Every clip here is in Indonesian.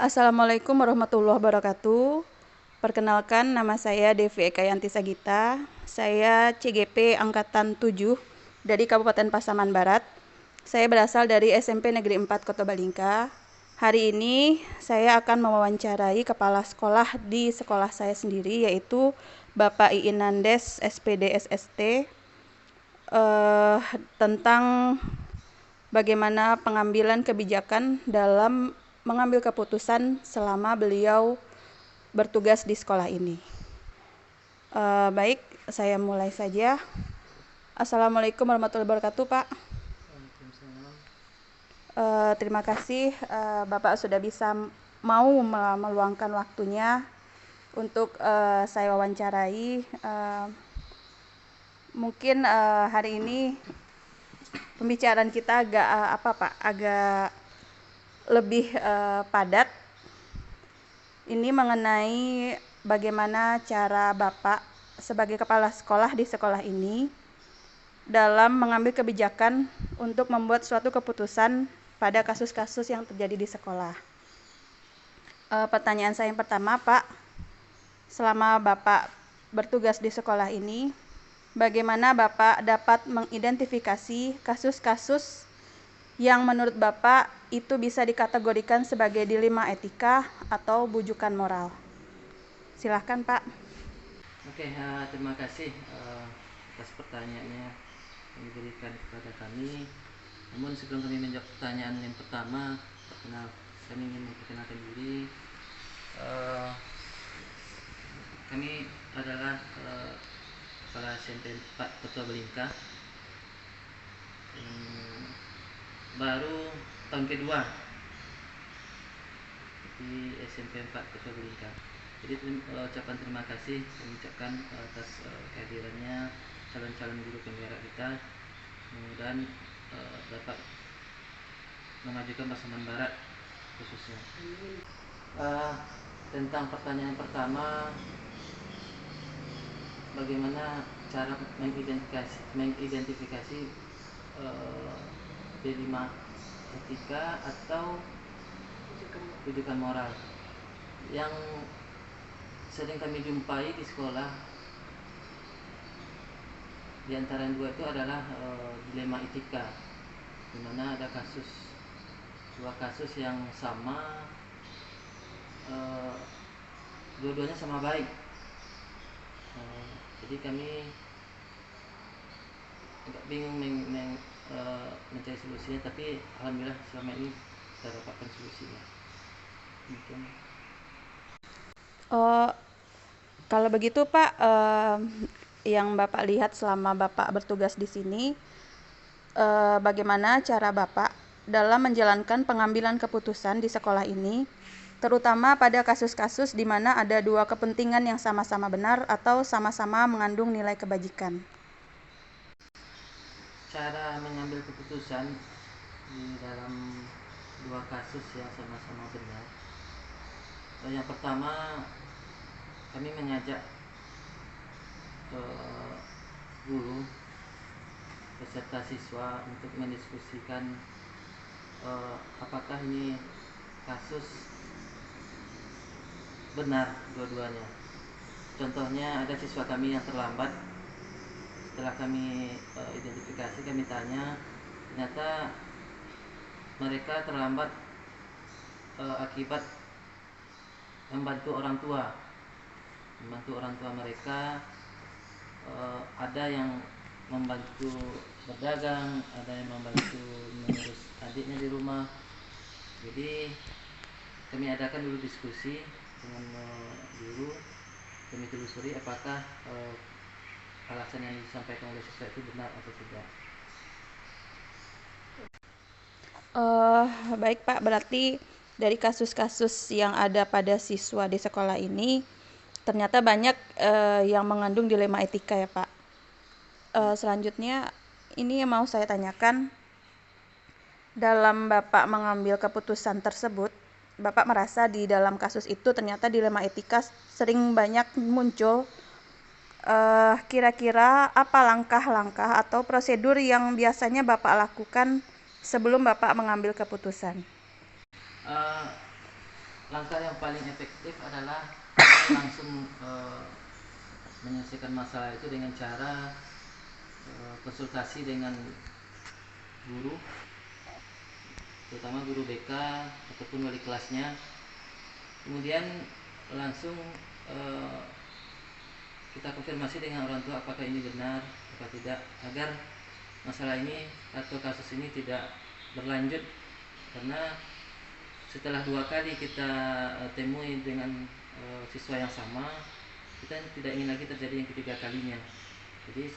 Assalamualaikum warahmatullahi wabarakatuh. Perkenalkan, nama saya Devi Ekayanti Sagita. Saya CGP Angkatan 7 dari Kabupaten Pasaman Barat. Saya berasal dari SMP Negeri 4 Kota Balingka. Hari ini saya akan mewawancarai kepala sekolah di sekolah saya sendiri, yaitu Bapak Iin Nandes, SPD SST, tentang bagaimana pengambilan kebijakan dalam mengambil keputusan selama beliau bertugas di sekolah ini. Baik, saya mulai saja. Assalamualaikum warahmatullahi wabarakatuh, Pak. Terima kasih Bapak sudah bisa mau meluangkan waktunya untuk saya wawancarai. Mungkin hari ini pembicaraan kita agak lebih padat. Ini mengenai bagaimana cara Bapak sebagai kepala sekolah di sekolah ini dalam mengambil kebijakan untuk membuat suatu keputusan pada kasus-kasus yang terjadi di sekolah. Pertanyaan saya yang pertama, Pak, selama Bapak bertugas di sekolah ini, bagaimana Bapak dapat mengidentifikasi kasus-kasus yang menurut Bapak itu bisa dikategorikan sebagai dilema etika atau bujukan moral? Silahkan, Pak. Oke, terima kasih atas pertanyaannya yang diberikan kepada kami. Namun sebelum kami menjawab pertanyaan yang pertama, kami ingin memperkenalkan diri. Kami adalah kepala SMP 4 Kota Balingka. Baru tahun kedua di SMP 4 Kota Balingka. Jadi ucapan terima kasih kami ucapkan atas kehadirannya calon-calon guru penggerak kita. Mudah-mudahan dapat memajukan Pasaman Barat khususnya. Tentang pertanyaan pertama, bagaimana cara mengidentifikasi dilema etika atau rujukan moral yang sering kami jumpai di sekolah. Di antara yang dua itu adalah dilema etika, di mana ada dua kasus yang sama, dua-duanya sama baik. Jadi kami agak bingung mencari solusinya, tapi alhamdulillah selama ini kita dapatkan solusinya. Mungkin. Kalau begitu, Pak, yang Bapak lihat selama Bapak bertugas di sini, bagaimana cara Bapak dalam menjalankan pengambilan keputusan di sekolah ini, terutama pada kasus-kasus di mana ada dua kepentingan yang sama-sama benar atau sama-sama mengandung nilai kebajikan? Cara mengambil keputusan di dalam dua kasus yang sama-sama benar. Yang pertama, kami mengajak guru beserta siswa untuk mendiskusikan apakah ini kasus benar dua-duanya. Contohnya, ada siswa kami yang terlambat. Setelah kami identifikasi, kami tanya, ternyata mereka terlambat akibat membantu orang tua mereka. Ada yang membantu berdagang, ada yang membantu mengurus adiknya di rumah. Jadi kami adakan dulu diskusi dengan guru. Kami telusuri apakah alasan yang disampaikan oleh siswa itu benar atau tidak. Baik, Pak, berarti dari kasus-kasus yang ada pada siswa di sekolah ini ternyata banyak yang mengandung dilema etika, ya, Pak. Selanjutnya, ini yang mau saya tanyakan, dalam Bapak mengambil keputusan tersebut, Bapak merasa di dalam kasus itu ternyata dilema etika sering banyak muncul. Kira-kira apa langkah-langkah atau prosedur yang biasanya Bapak lakukan sebelum Bapak mengambil keputusan? langkah yang paling efektif adalah langsung menyelesaikan masalah itu dengan cara konsultasi dengan guru, terutama guru BK ataupun wali kelasnya. Kemudian langsung kita konfirmasi dengan orang tua apakah ini benar atau tidak, agar masalah ini atau kasus ini tidak berlanjut. Karena setelah 2 kali kita temui dengan siswa yang sama, kita tidak ingin lagi terjadi yang ketiga kalinya. Jadi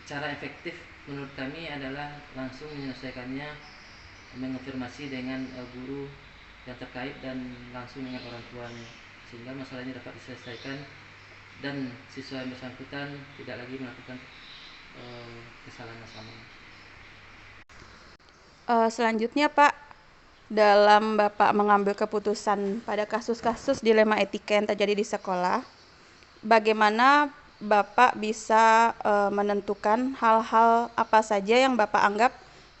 cara efektif menurut kami adalah langsung menyelesaikannya, mengonfirmasi dengan guru yang terkait dan langsung dengan orang tuanya, sehingga masalahnya dapat diselesaikan dan siswa yang bersangkutan tidak lagi melakukan kesalahan yang sama. Selanjutnya Pak, dalam Bapak mengambil keputusan pada kasus-kasus dilema etika yang terjadi di sekolah, bagaimana Bapak bisa menentukan hal-hal apa saja yang Bapak anggap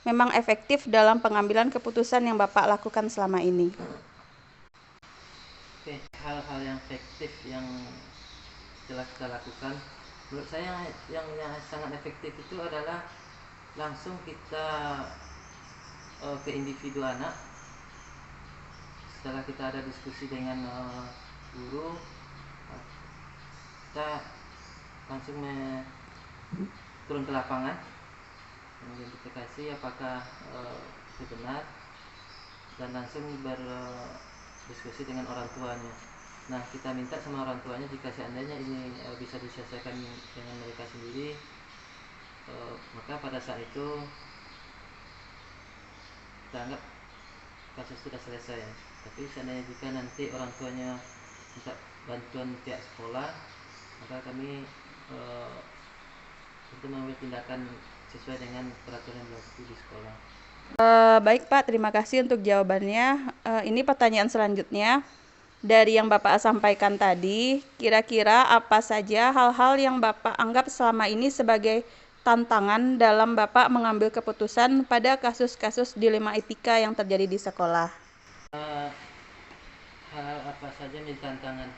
memang efektif dalam pengambilan keputusan yang Bapak lakukan selama ini? Oke, hal-hal yang efektif yang telah kita lakukan, menurut saya yang sangat efektif itu adalah langsung kita ke individu anak. Setelah kita ada diskusi dengan guru, kita langsung turun ke lapangan, mengidentifikasi apakah itu benar, dan langsung berdiskusi dengan orang tuanya. Nah, kita minta sama orang tuanya jika seandainya ini bisa diselesaikan dengan mereka sendiri, maka pada saat itu kita anggap kasus sudah selesai. Tapi seandainya jika nanti orang tuanya minta bantuan pihak sekolah, maka kami untuk mengambil tindakan sesuai dengan peraturan yang berlaku di sekolah. Baik Pak, terima kasih untuk jawabannya. Ini pertanyaan selanjutnya. Dari yang Bapak sampaikan tadi, kira-kira apa saja hal-hal yang Bapak anggap selama ini sebagai tantangan dalam Bapak mengambil keputusan pada kasus-kasus dilema etika yang terjadi di sekolah? Hal apa saja menjadi tantangan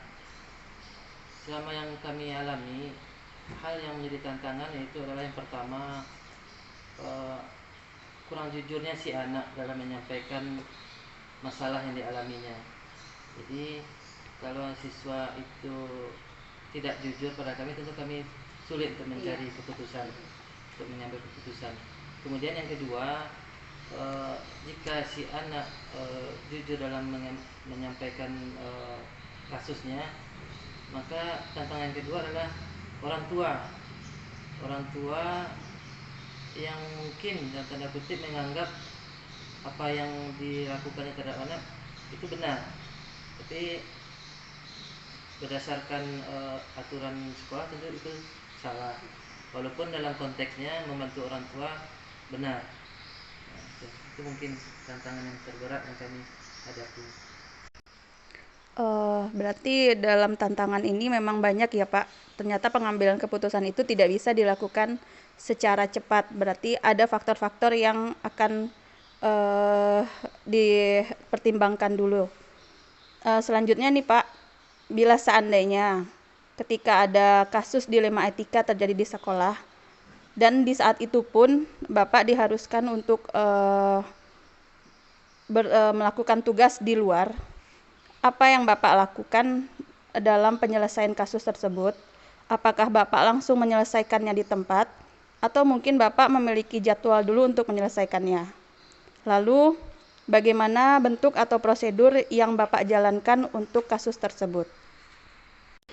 selama yang kami alami? Hal yang menjadi tantangan yaitu adalah yang pertama, kurang jujurnya si anak dalam menyampaikan masalah yang dialaminya. Jadi kalau siswa itu tidak jujur pada kami, tentu kami sulit untuk mencari keputusan, untuk mengambil keputusan. Kemudian yang kedua, jika si anak jujur dalam menyampaikan kasusnya, maka tantangan kedua adalah orang tua. Orang tua yang mungkin dalam tanda kutip menganggap apa yang dilakukannya terhadap anak itu benar, tapi berdasarkan aturan sekolah tentu itu salah, walaupun dalam konteksnya membantu orang tua benar. Nah, itu mungkin tantangan yang terberat yang kami hadapi. Berarti dalam tantangan ini memang banyak ya Pak. Ternyata pengambilan keputusan itu tidak bisa dilakukan secara cepat. Berarti ada faktor-faktor yang akan dipertimbangkan dulu. Selanjutnya nih Pak, bila seandainya ketika ada kasus dilema etika terjadi di sekolah, dan di saat itu pun Bapak diharuskan untuk melakukan tugas di luar, apa yang Bapak lakukan dalam penyelesaian kasus tersebut? Apakah Bapak langsung menyelesaikannya di tempat, atau mungkin Bapak memiliki jadwal dulu untuk menyelesaikannya? Lalu, bagaimana bentuk atau prosedur yang Bapak jalankan untuk kasus tersebut?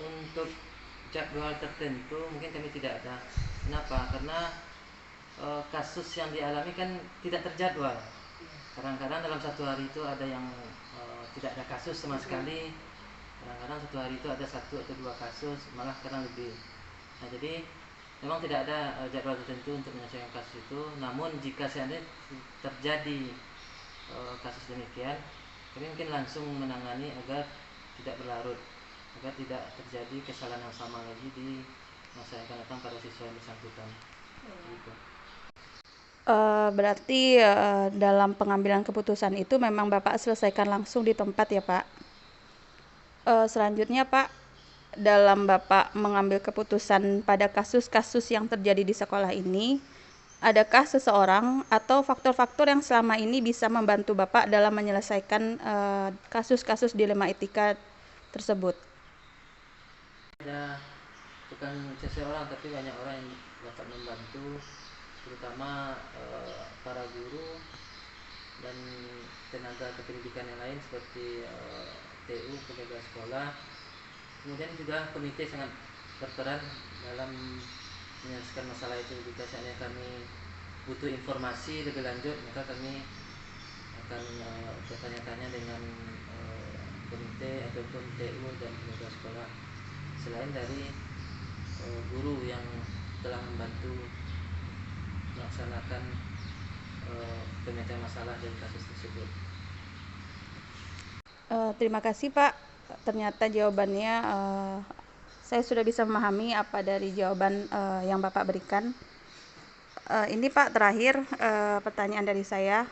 Untuk jadwal tertentu mungkin kami tidak ada. Kenapa? Karena kasus yang dialami kan tidak terjadwal. Kadang-kadang dalam satu hari itu ada yang tidak ada kasus sama sekali. Kadang-kadang satu hari itu ada 1 atau 2 kasus, malah kadang lebih. Nah, jadi memang tidak ada jadwal tertentu untuk menyelesaikan kasus itu. Namun jika seandainya terjadi kasus demikian, kami mungkin langsung menangani agar tidak berlarut, agar tidak terjadi kesalahan yang sama lagi di masa yang akan datang pada siswa yang bersangkutan. Gitu. Berarti dalam pengambilan keputusan itu memang Bapak selesaikan langsung di tempat ya Pak. Selanjutnya Pak, dalam Bapak mengambil keputusan pada kasus-kasus yang terjadi di sekolah ini, adakah seseorang atau faktor-faktor yang selama ini bisa membantu Bapak dalam menyelesaikan kasus-kasus dilema etika tersebut? Ada bukan seseorang tapi banyak orang yang dapat membantu, terutama para guru dan tenaga kependidikan yang lain seperti TU, penjaga sekolah. Kemudian juga komite sangat berperan dalam menyelesaikan masalah itu. Jika seandainya kami butuh informasi lebih lanjut, maka kami akan bertanya-tanya dengan komite ataupun TU dan penjaga sekolah. Selain dari guru yang telah membantu melaksanakan pemecahan masalah dari kasus tersebut. Terima kasih Pak. Ternyata jawabannya saya sudah bisa memahami apa dari jawaban yang Bapak berikan. Ini Pak terakhir pertanyaan dari saya.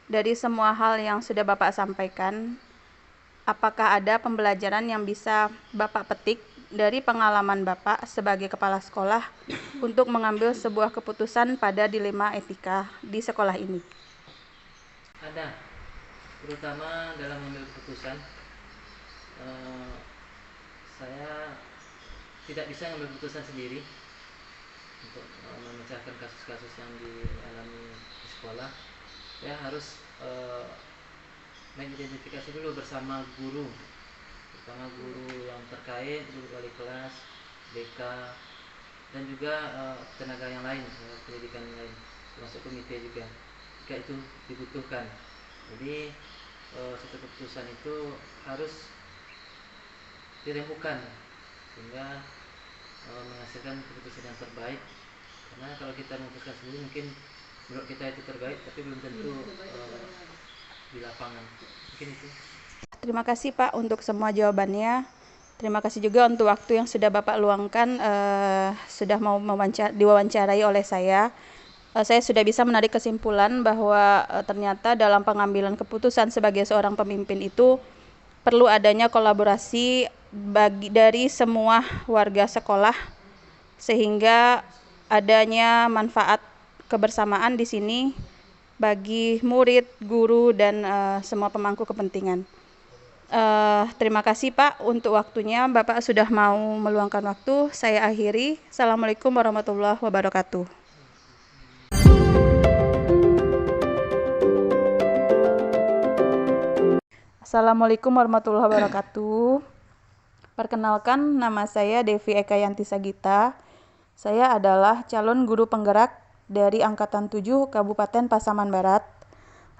Dari semua hal yang sudah Bapak sampaikan, apakah ada pembelajaran yang bisa Bapak petik dari pengalaman Bapak sebagai kepala sekolah untuk mengambil sebuah keputusan pada dilema etika di sekolah ini? Ada, terutama dalam mengambil keputusan. Saya tidak bisa mengambil keputusan sendiri untuk memecahkan kasus-kasus yang dialami di sekolah. Saya harus mengidentifikasi dulu bersama guru, terutama guru yang terkait, guru wali kelas, BK, dan juga tenaga yang lain, pendidikan yang lain, termasuk komite juga, jika itu dibutuhkan. Jadi satu keputusan itu harus dirembukan sehingga menghasilkan keputusan yang terbaik. Karena kalau kita memutuskan sendiri mungkin menurut kita itu terbaik, tapi belum tentu di lapangan. Mungkin itu. Terima kasih Pak untuk semua jawabannya. Terima kasih juga untuk waktu yang sudah Bapak luangkan, sudah mau diwawancarai oleh saya. Saya sudah bisa menarik kesimpulan bahwa ternyata dalam pengambilan keputusan sebagai seorang pemimpin itu perlu adanya kolaborasi dari semua warga sekolah, sehingga adanya manfaat kebersamaan di sini bagi murid, guru, dan semua pemangku kepentingan. Terima kasih Pak untuk waktunya. Bapak sudah mau meluangkan waktu. Saya akhiri. Assalamualaikum warahmatullahi wabarakatuh. Assalamualaikum warahmatullahi wabarakatuh. Perkenalkan, nama saya Devi Ekayanti Sagita. Saya adalah calon guru penggerak dari Angkatan 7 Kabupaten Pasaman Barat.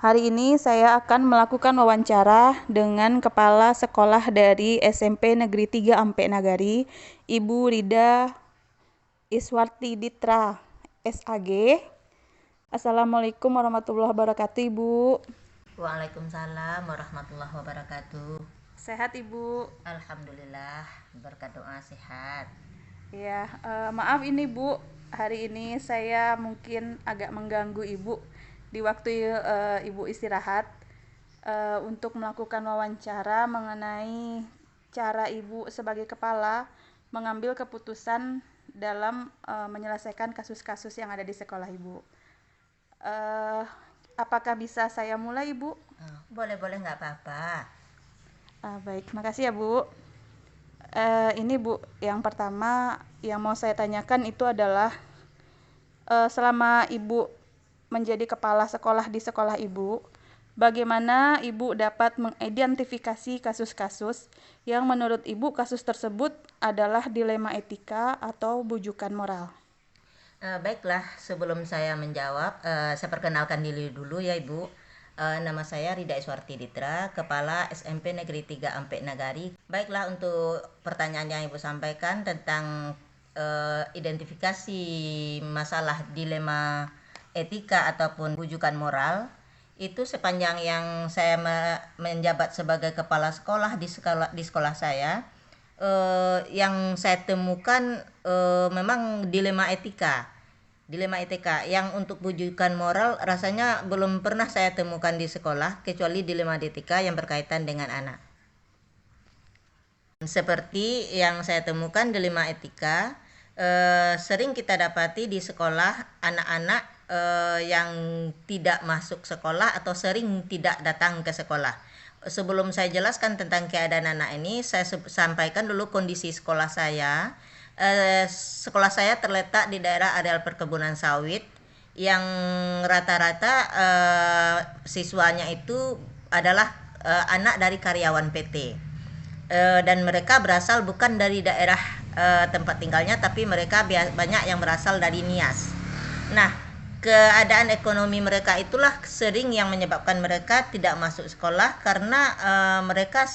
Hari ini saya akan melakukan wawancara dengan Kepala Sekolah dari SMP Negeri 3 Ampe Nagari, Ibu Rida Iswarti Ditra, SAG. Assalamualaikum warahmatullahi wabarakatuh, Ibu. Waalaikumsalam warahmatullahi wabarakatuh. Sehat Ibu? Alhamdulillah, berkat doa sehat. Ya, maaf ini Bu, hari ini saya mungkin agak mengganggu Ibu di waktu Ibu istirahat untuk melakukan wawancara mengenai cara Ibu sebagai kepala mengambil keputusan dalam menyelesaikan kasus-kasus yang ada di sekolah Ibu. Apakah bisa saya mulai Ibu? Boleh nggak apa-apa. Baik, makasih ya Bu. Ini Bu, yang pertama yang mau saya tanyakan itu adalah selama Ibu menjadi kepala sekolah di sekolah Ibu, bagaimana Ibu dapat mengidentifikasi kasus-kasus yang menurut Ibu kasus tersebut adalah dilema etika atau bujukan moral? Baiklah, sebelum saya menjawab, saya perkenalkan diri dulu ya Ibu. Nama saya Rida Iswarti Ditra, Kepala SMP Negeri 3 Ampe Nagari. Baiklah, untuk pertanyaan yang Ibu sampaikan tentang identifikasi masalah dilema etika ataupun bujukan moral, itu sepanjang yang saya menjabat sebagai kepala sekolah di sekolah saya, yang saya temukan memang dilema etika Dilema etika yang untuk bujukan moral rasanya belum pernah saya temukan di sekolah, kecuali dilema etika yang berkaitan dengan anak. Seperti yang saya temukan dilema etika, sering kita dapati di sekolah anak-anak yang tidak masuk sekolah atau sering tidak datang ke sekolah. Sebelum saya jelaskan tentang keadaan anak ini, saya sampaikan dulu kondisi sekolah saya. Sekolah saya terletak di daerah areal perkebunan sawit yang rata-rata siswanya itu adalah anak dari karyawan PT. Dan mereka berasal bukan dari daerah tempat tinggalnya, tapi mereka banyak yang berasal dari Nias. Nah, keadaan ekonomi mereka itulah sering yang menyebabkan mereka tidak masuk sekolah, karena mereka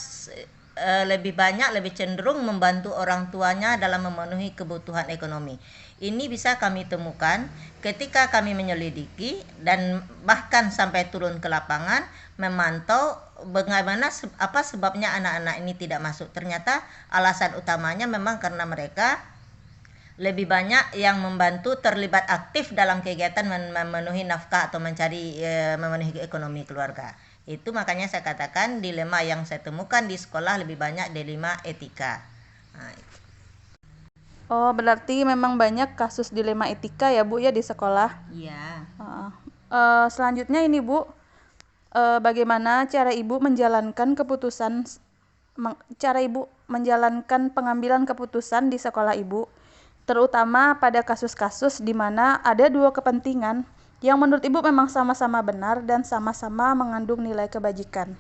lebih cenderung membantu orang tuanya dalam memenuhi kebutuhan ekonomi. Ini bisa kami temukan ketika kami menyelidiki dan bahkan sampai turun ke lapangan memantau bagaimana apa sebabnya anak-anak ini tidak masuk. Ternyata alasan utamanya memang karena mereka lebih banyak yang membantu terlibat aktif dalam kegiatan memenuhi nafkah atau memenuhi ekonomi keluarga. Itu makanya saya katakan dilema yang saya temukan di sekolah lebih banyak dilema etika. Nah, Oh, berarti memang banyak kasus dilema etika ya Bu ya di sekolah. iya. Selanjutnya ini Bu, bagaimana cara Ibu menjalankan pengambilan keputusan di sekolah Ibu, terutama pada kasus-kasus di mana ada dua kepentingan yang menurut Ibu memang sama-sama benar dan sama-sama mengandung nilai kebajikan.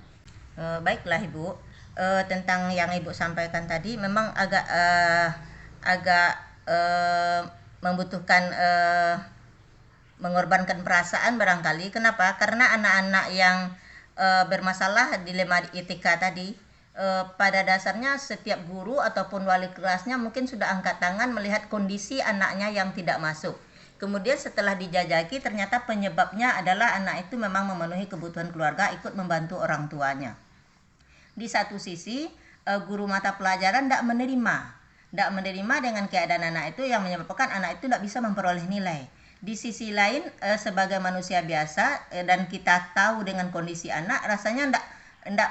Baiklah Ibu, tentang yang Ibu sampaikan tadi memang agak membutuhkan mengorbankan perasaan barangkali. Kenapa? Karena anak-anak yang bermasalah dilema etika tadi, pada dasarnya setiap guru ataupun wali kelasnya mungkin sudah angkat tangan melihat kondisi anaknya yang tidak masuk. Kemudian setelah dijajaki ternyata penyebabnya adalah anak itu memang memenuhi kebutuhan keluarga, ikut membantu orang tuanya. Di satu sisi guru mata pelajaran tidak menerima dengan keadaan anak itu, yang menyebabkan anak itu tidak bisa memperoleh nilai. Di sisi lain sebagai manusia biasa dan kita tahu dengan kondisi anak, rasanya tidak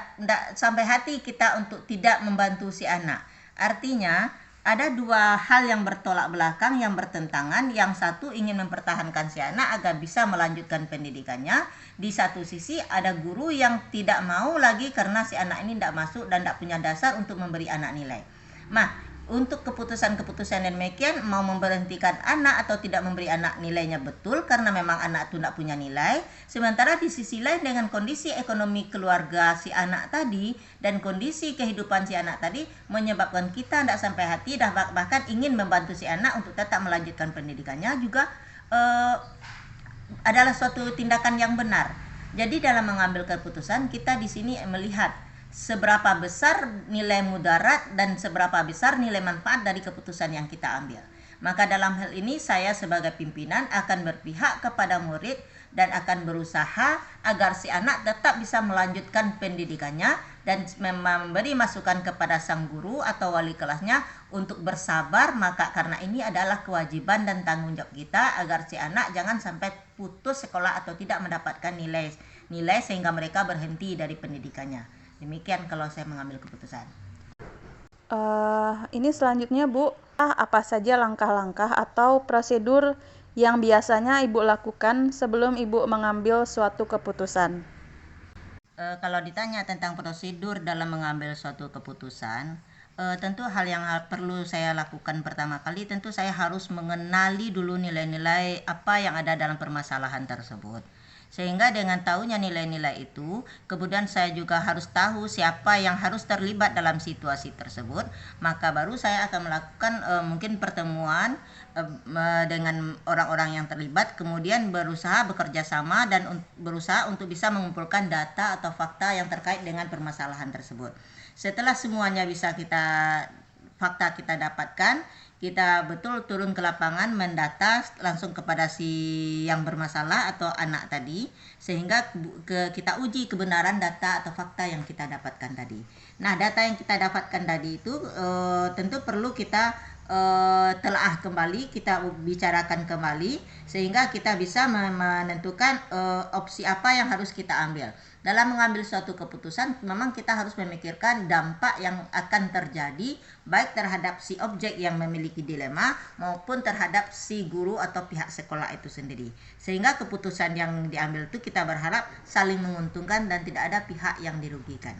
sampai hati kita untuk tidak membantu si anak. Artinya ada dua hal yang bertolak belakang, yang bertentangan. Yang satu ingin mempertahankan si anak agar bisa melanjutkan pendidikannya. Di satu sisi ada guru yang tidak mau lagi karena si anak ini tidak masuk dan tidak punya dasar untuk memberi anak nilai. Nah, untuk keputusan-keputusan yang demikian, mau memberhentikan anak atau tidak memberi anak nilainya betul karena memang anak itu tidak punya nilai. Sementara di sisi lain dengan kondisi ekonomi keluarga si anak tadi dan kondisi kehidupan si anak tadi menyebabkan kita tidak sampai hati dan bahkan ingin membantu si anak untuk tetap melanjutkan pendidikannya juga adalah suatu tindakan yang benar. Jadi dalam mengambil keputusan kita di sini melihat seberapa besar nilai mudarat dan seberapa besar nilai manfaat dari keputusan yang kita ambil. Maka dalam hal ini saya sebagai pimpinan akan berpihak kepada murid dan akan berusaha agar si anak tetap bisa melanjutkan pendidikannya dan memberi masukan kepada sang guru atau wali kelasnya untuk bersabar. Maka karena ini adalah kewajiban dan tanggung jawab kita agar si anak jangan sampai putus sekolah atau tidak mendapatkan nilai sehingga mereka berhenti dari pendidikannya. Demikian kalau saya mengambil keputusan. Ini selanjutnya Bu, apa saja langkah-langkah atau prosedur yang biasanya Ibu lakukan sebelum Ibu mengambil suatu keputusan? Kalau ditanya tentang prosedur dalam mengambil suatu keputusan, tentu hal yang perlu saya lakukan pertama kali, tentu saya harus mengenali dulu nilai-nilai apa yang ada dalam permasalahan tersebut. Sehingga dengan tahunya nilai-nilai itu, kemudian saya juga harus tahu siapa yang harus terlibat dalam situasi tersebut. Maka baru saya akan melakukan mungkin pertemuan dengan orang-orang yang terlibat, kemudian berusaha bekerja sama dan berusaha untuk bisa mengumpulkan data atau fakta yang terkait dengan permasalahan tersebut. Setelah semuanya bisa fakta kita dapatkan, kita betul turun ke lapangan mendata langsung kepada si yang bermasalah atau anak tadi, sehingga kita uji kebenaran data atau fakta yang kita dapatkan tadi. Nah, data yang kita dapatkan tadi itu tentu perlu kita telaah kembali, kita bicarakan kembali sehingga kita bisa menentukan opsi apa yang harus kita ambil. Dalam mengambil suatu keputusan memang kita harus memikirkan dampak yang akan terjadi baik terhadap si objek yang memiliki dilema maupun terhadap si guru atau pihak sekolah itu sendiri. Sehingga keputusan yang diambil itu kita berharap saling menguntungkan dan tidak ada pihak yang dirugikan.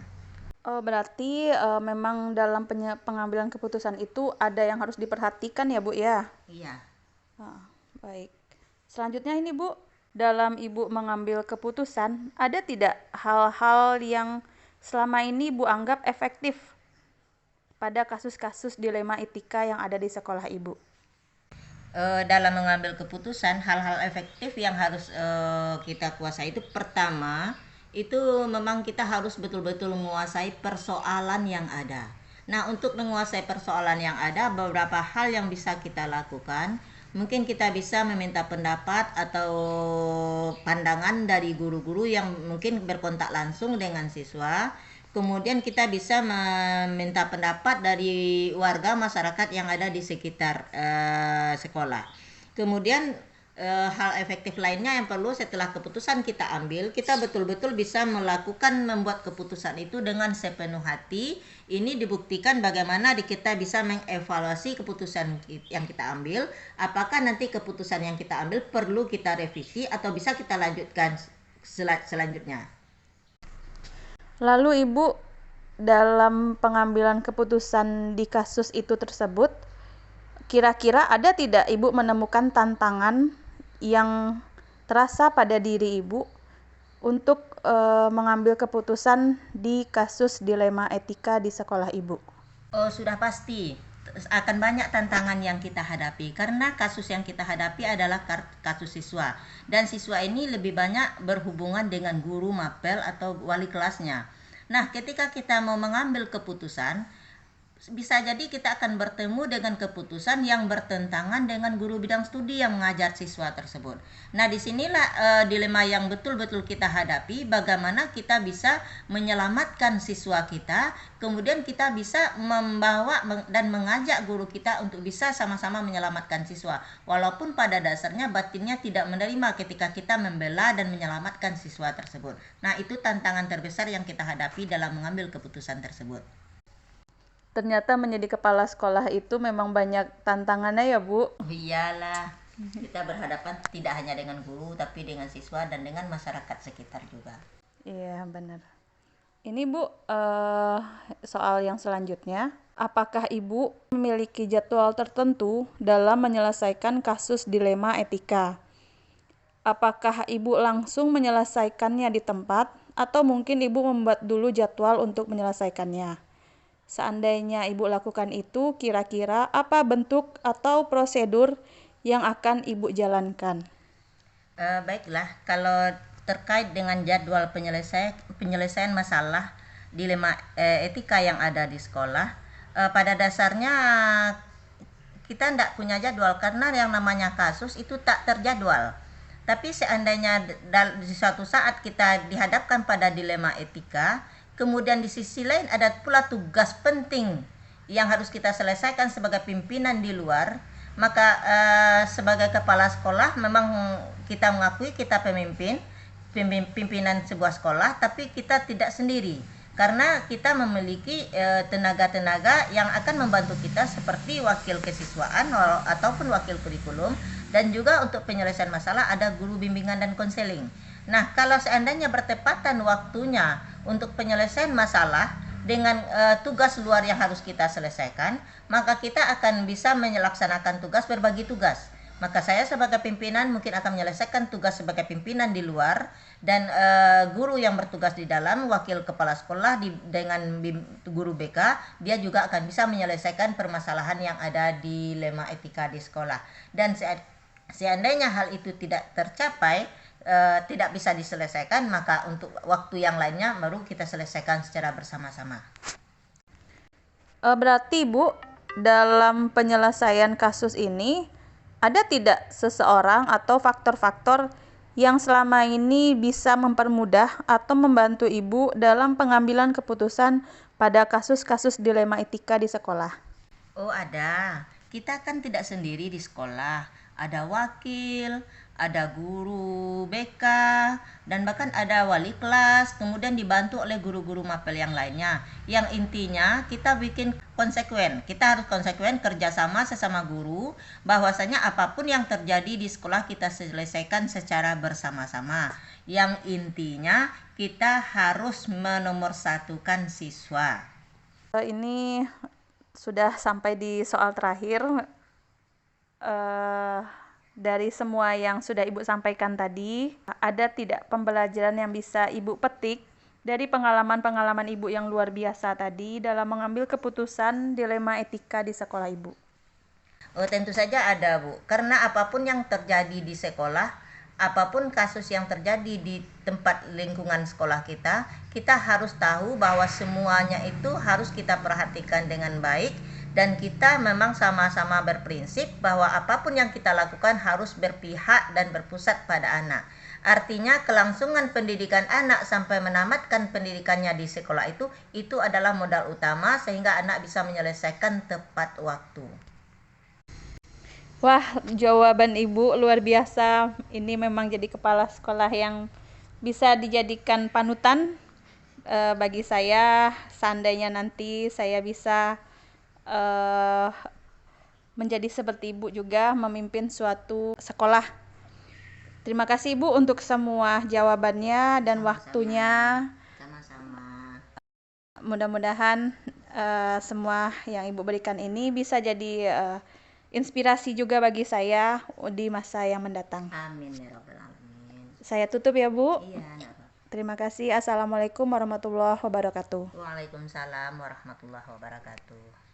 Oh, berarti memang dalam pengambilan keputusan itu ada yang harus diperhatikan ya Bu ya? Iya. Baik. Selanjutnya ini Bu, dalam Ibu mengambil keputusan, ada tidak hal-hal yang selama ini Ibu anggap efektif pada kasus-kasus dilema etika yang ada di sekolah Ibu? Dalam mengambil keputusan, hal-hal efektif yang harus kita kuasai itu pertama, itu memang kita harus betul-betul menguasai persoalan yang ada. Nah, untuk menguasai persoalan yang ada, beberapa hal yang bisa kita lakukan. Mungkin kita bisa meminta pendapat atau pandangan dari guru-guru yang mungkin berkontak langsung dengan siswa. Kemudian kita bisa meminta pendapat dari warga masyarakat yang ada di sekitar sekolah. Kemudian hal efektif lainnya yang perlu setelah keputusan kita ambil, kita betul-betul bisa membuat keputusan itu dengan sepenuh hati. Ini dibuktikan bagaimana kita bisa mengevaluasi keputusan yang kita ambil, apakah nanti keputusan yang kita ambil perlu kita revisi atau bisa kita lanjutkan selanjutnya. Lalu Ibu dalam pengambilan keputusan di kasus itu tersebut, kira-kira ada tidak Ibu menemukan tantangan yang terasa pada diri Ibu untuk mengambil keputusan di kasus dilema etika di sekolah Ibu? Oh, sudah pasti akan banyak tantangan yang kita hadapi karena kasus yang kita hadapi adalah kasus siswa, dan siswa ini lebih banyak berhubungan dengan guru mapel atau wali kelasnya. Nah, ketika kita mau mengambil keputusan, bisa jadi kita akan bertemu dengan keputusan yang bertentangan dengan guru bidang studi yang mengajar siswa tersebut. Nah, disinilah dilema yang betul-betul kita hadapi, bagaimana kita bisa menyelamatkan siswa kita, kemudian kita bisa membawa dan mengajak guru kita untuk bisa sama-sama menyelamatkan siswa. Walaupun pada dasarnya batinnya tidak menerima ketika kita membela dan menyelamatkan siswa tersebut. Nah, itu tantangan terbesar yang kita hadapi dalam mengambil keputusan tersebut. Ternyata menjadi kepala sekolah itu memang banyak tantangannya ya Bu? Oh, iyalah, kita berhadapan tidak hanya dengan guru tapi dengan siswa dan dengan masyarakat sekitar juga. Iya benar. Ini Bu, soal yang selanjutnya, apakah Ibu memiliki jadwal tertentu dalam menyelesaikan kasus dilema etika? Apakah Ibu langsung menyelesaikannya di tempat atau mungkin Ibu membuat dulu jadwal untuk menyelesaikannya? Seandainya Ibu lakukan itu, kira-kira apa bentuk atau prosedur yang akan Ibu jalankan? Baiklah, kalau terkait dengan jadwal penyelesaian masalah dilema etika yang ada di sekolah, pada dasarnya kita tidak punya jadwal karena yang namanya kasus itu tak terjadwal. Tapi seandainya di suatu saat kita dihadapkan pada dilema etika, kemudian di sisi lain ada pula tugas penting yang harus kita selesaikan sebagai pimpinan di luar, maka sebagai kepala sekolah memang kita mengakui kita pimpinan sebuah sekolah, tapi kita tidak sendiri karena kita memiliki tenaga-tenaga yang akan membantu kita seperti wakil kesiswaan ataupun wakil kurikulum, dan juga untuk penyelesaian masalah ada guru bimbingan dan konseling. Nah, kalau seandainya bertepatan waktunya untuk penyelesaian masalah dengan tugas luar yang harus kita selesaikan, maka kita akan bisa melaksanakan tugas berbagi tugas. Maka saya sebagai pimpinan mungkin akan menyelesaikan tugas sebagai pimpinan di luar, dan guru yang bertugas di dalam, wakil kepala sekolah dengan guru BK, dia juga akan bisa menyelesaikan permasalahan yang ada di dilema etika di sekolah. Dan seandainya hal itu tidak tercapai, tidak bisa diselesaikan, maka untuk waktu yang lainnya baru kita selesaikan secara bersama-sama. Berarti Bu, dalam penyelesaian kasus ini ada tidak seseorang atau faktor-faktor yang selama ini bisa mempermudah atau membantu Ibu dalam pengambilan keputusan pada kasus-kasus dilema etika di sekolah? Oh, ada. kita kan tidak sendiri di sekolah. Ada wakil, ada guru BK, dan bahkan ada wali kelas, kemudian dibantu oleh guru-guru mapel yang lainnya. Yang intinya kita bikin konsekuen, kita harus konsekuen kerjasama sesama guru, bahwasanya apapun yang terjadi di sekolah kita selesaikan secara bersama-sama. Yang intinya kita harus menomorsatukan siswa. Ini sudah sampai di soal terakhir. Dari semua yang sudah Ibu sampaikan tadi, ada tidak pembelajaran yang bisa Ibu petik dari pengalaman-pengalaman Ibu yang luar biasa tadi dalam mengambil keputusan dilema etika di sekolah Ibu? Oh, tentu saja ada, Bu. Karena apapun yang terjadi di sekolah, apapun kasus yang terjadi di tempat lingkungan sekolah kita, kita harus tahu bahwa semuanya itu harus kita perhatikan dengan baik, dan kita memang sama-sama berprinsip bahwa apapun yang kita lakukan harus berpihak dan berpusat pada anak. Artinya kelangsungan pendidikan anak sampai menamatkan pendidikannya di sekolah itu adalah modal utama sehingga anak bisa menyelesaikan tepat waktu. Wah, jawaban Ibu luar biasa. Ini memang jadi kepala sekolah yang bisa dijadikan panutan bagi saya. Seandainya nanti saya bisa menjadi seperti Ibu juga memimpin suatu sekolah. Terima kasih Ibu untuk semua jawabannya dan waktunya. Sama-sama. Mudah-mudahan semua yang Ibu berikan ini bisa jadi inspirasi juga bagi saya di masa yang mendatang. Amin ya rabbal alamin. Saya tutup ya Bu. Iya, enggak apa. Terima kasih. Assalamualaikum warahmatullahi wabarakatuh. Waalaikumsalam warahmatullahi wabarakatuh.